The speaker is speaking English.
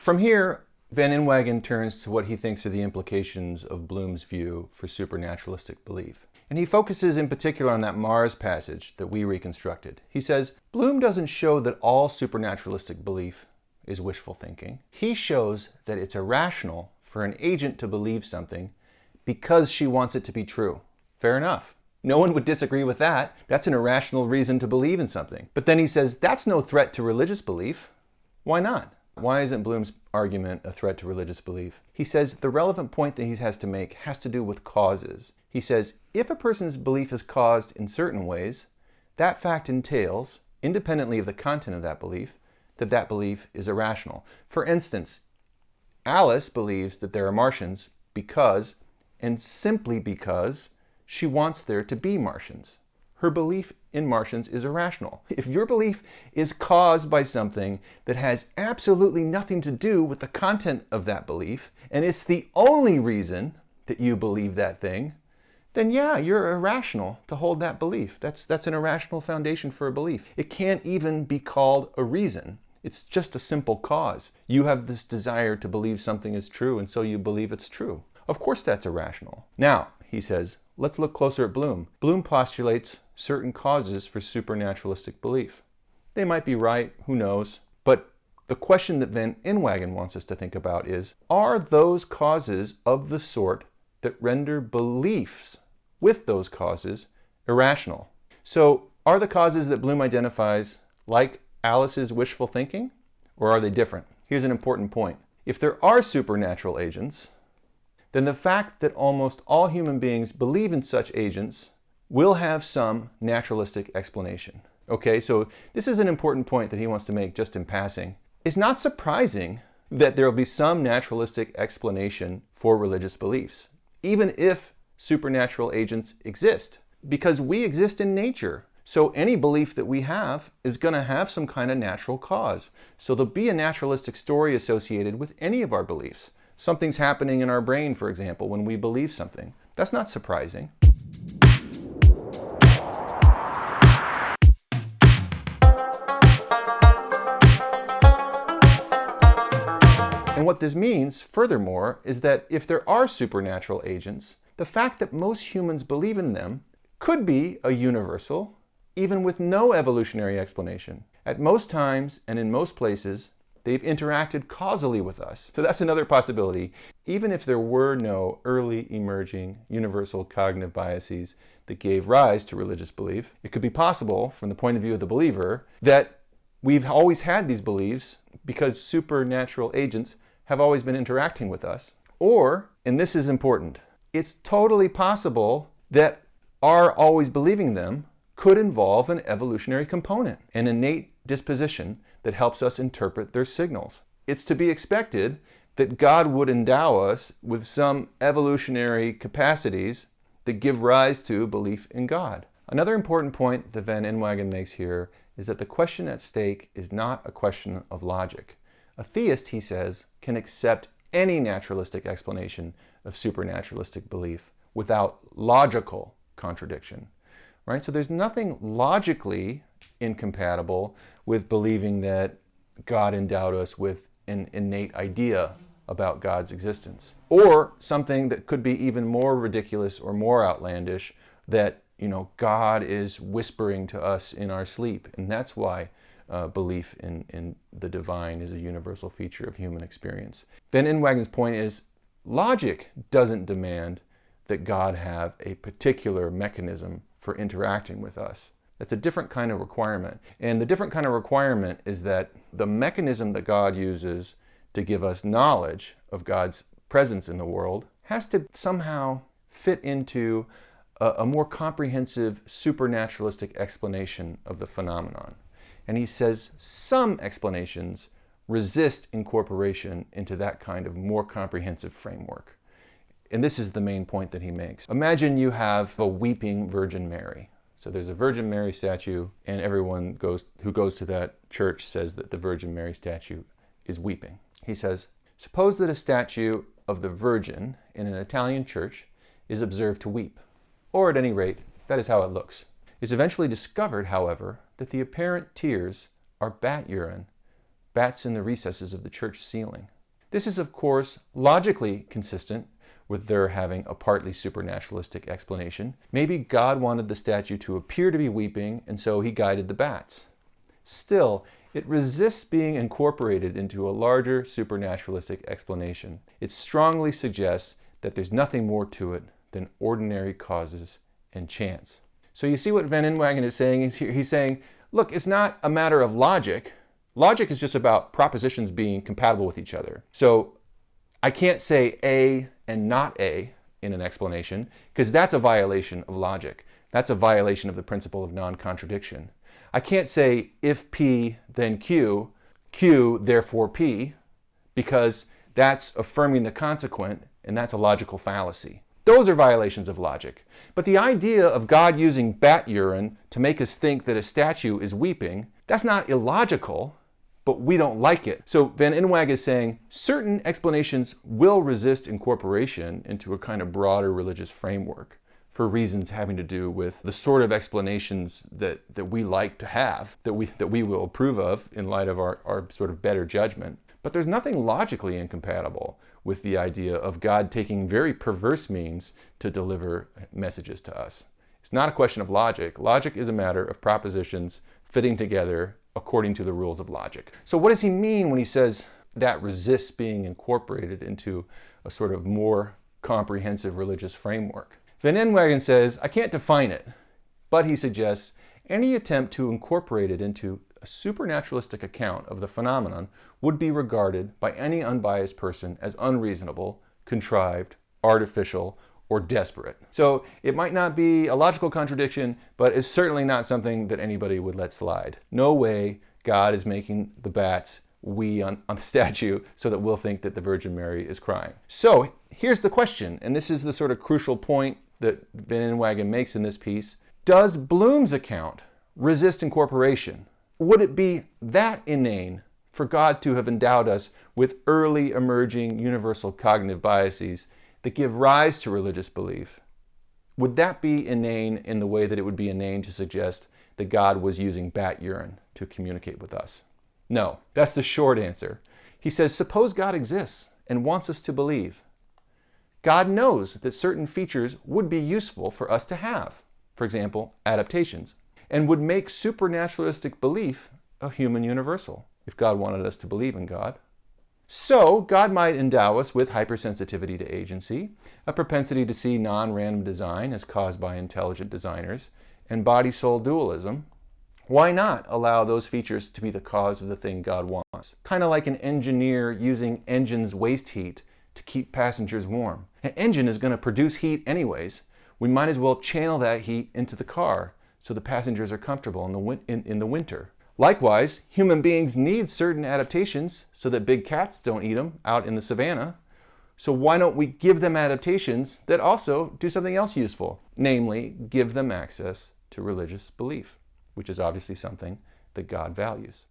From here, Van Inwagen turns to what he thinks are the implications of Bloom's view for supernaturalistic belief. And he focuses in particular on that Mars passage that we reconstructed. He says, Bloom doesn't show that all supernaturalistic belief is wishful thinking. He shows that it's irrational for an agent to believe something because she wants it to be true. Fair enough. No one would disagree with that. That's an irrational reason to believe in something. But then he says, that's no threat to religious belief. Why not? Why isn't Bloom's argument a threat to religious belief? He says the relevant point that he has to make has to do with causes. He says, if a person's belief is caused in certain ways, that fact entails, independently of the content of that belief is irrational. For instance, Alice believes that there are Martians because, and simply because, she wants there to be Martians. Her belief in Martians is irrational. If your belief is caused by something that has absolutely nothing to do with the content of that belief, and it's the only reason that you believe that thing, then yeah, you're irrational to hold that belief. That's an irrational foundation for a belief. It can't even be called a reason. It's just a simple cause. You have this desire to believe something is true, and so you believe it's true. Of course that's irrational. Now, he says, let's look closer at Bloom. Bloom postulates certain causes for supernaturalistic belief. They might be right, who knows? But the question that Van Inwagen wants us to think about is, are those causes of the sort that render beliefs with those causes irrational? So, are the causes that Bloom identifies like Alice's wishful thinking, or are they different? Here's an important point. If there are supernatural agents, then the fact that almost all human beings believe in such agents will have some naturalistic explanation. Okay, so this is an important point that he wants to make just in passing. It's not surprising that there will be some naturalistic explanation for religious beliefs, even if supernatural agents exist, because we exist in nature. So any belief that we have is going to have some kind of natural cause. So there'll be a naturalistic story associated with any of our beliefs. Something's happening in our brain, for example, when we believe something. That's not surprising. And what this means, furthermore, is that if there are supernatural agents, the fact that most humans believe in them could be a universal, even with no evolutionary explanation. At most times and in most places, they've interacted causally with us. So that's another possibility. Even if there were no early emerging universal cognitive biases that gave rise to religious belief, it could be possible, from the point of view of the believer, that we've always had these beliefs because supernatural agents have always been interacting with us. Or, and this is important, it's totally possible that our always believing them could involve an evolutionary component, an innate disposition that helps us interpret their signals. It's to be expected that God would endow us with some evolutionary capacities that give rise to belief in God. Another important point that Van Inwagen makes here is that the question at stake is not a question of logic. A theist, he says, can accept any naturalistic explanation of supernaturalistic belief without logical contradiction. Right? So there's nothing logically incompatible with believing that God endowed us with an innate idea about God's existence. Or something that could be even more ridiculous or more outlandish, that, God is whispering to us in our sleep. And that's why belief in the divine is a universal feature of human experience. Van Inwagen's point is, logic doesn't demand that God have a particular mechanism for interacting with us. That's a different kind of requirement. And the different kind of requirement is that the mechanism that God uses to give us knowledge of God's presence in the world has to somehow fit into a more comprehensive supernaturalistic explanation of the phenomenon. And he says some explanations resist incorporation into that kind of more comprehensive framework. And this is the main point that he makes. Imagine you have a weeping Virgin Mary. So there's a Virgin Mary statue, and everyone who goes to that church says that the Virgin Mary statue is weeping. He says, suppose that a statue of the Virgin in an Italian church is observed to weep. Or at any rate, that is how it looks. It's eventually discovered, however, that the apparent tears are bat urine, bats in the recesses of the church ceiling. This is, of course, logically consistent with their having a partly supernaturalistic explanation. Maybe God wanted the statue to appear to be weeping, and so he guided the bats. Still, it resists being incorporated into a larger supernaturalistic explanation. It strongly suggests that there's nothing more to it than ordinary causes and chance. So you see what Van Inwagen is saying? He's saying, look, it's not a matter of logic. Logic is just about propositions being compatible with each other. So I can't say A and not A in an explanation, because that's a violation of logic. That's a violation of the principle of non-contradiction. I can't say if P, then Q, Q, therefore P, because that's affirming the consequent, and that's a logical fallacy. Those are violations of logic. But the idea of God using bat urine to make us think that a statue is weeping, that's not illogical, but we don't like it. So Van Inwagen is saying certain explanations will resist incorporation into a kind of broader religious framework for reasons having to do with the sort of explanations that we like to have, that we will approve of in light of our sort of better judgment. But there's nothing logically incompatible with the idea of God taking very perverse means to deliver messages to us. It's not a question of logic. Logic is a matter of propositions fitting together according to the rules of logic. So what does he mean when he says that resists being incorporated into a sort of more comprehensive religious framework? Van Inwagen says, I can't define it, but he suggests any attempt to incorporate it into a supernaturalistic account of the phenomenon would be regarded by any unbiased person as unreasonable, contrived, artificial, or desperate. So it might not be a logical contradiction, but it's certainly not something that anybody would let slide. No way God is making the bats wee on the statue so that we'll think that the Virgin Mary is crying. So here's the question, and this is the sort of crucial point that Van Inwagen makes in this piece. Does Bloom's account resist incorporation? Would it be that inane for God to have endowed us with early emerging universal cognitive biases that give rise to religious belief? Would that be inane in the way that it would be inane to suggest that God was using bat urine to communicate with us? No, that's the short answer. He says, suppose God exists and wants us to believe. God knows that certain features would be useful for us to have, for example, adaptations, and would make supernaturalistic belief a human universal if God wanted us to believe in God. So God might endow us with hypersensitivity to agency, a propensity to see non-random design as caused by intelligent designers, and body-soul dualism. Why not allow those features to be the cause of the thing God wants? Kind of like an engineer using engine's waste heat to keep passengers warm. An engine is going to produce heat anyways. We might as well channel that heat into the car so the passengers are comfortable in the winter. Likewise, human beings need certain adaptations so that big cats don't eat them out in the savannah. So why don't we give them adaptations that also do something else useful? Namely, give them access to religious belief, which is obviously something that God values.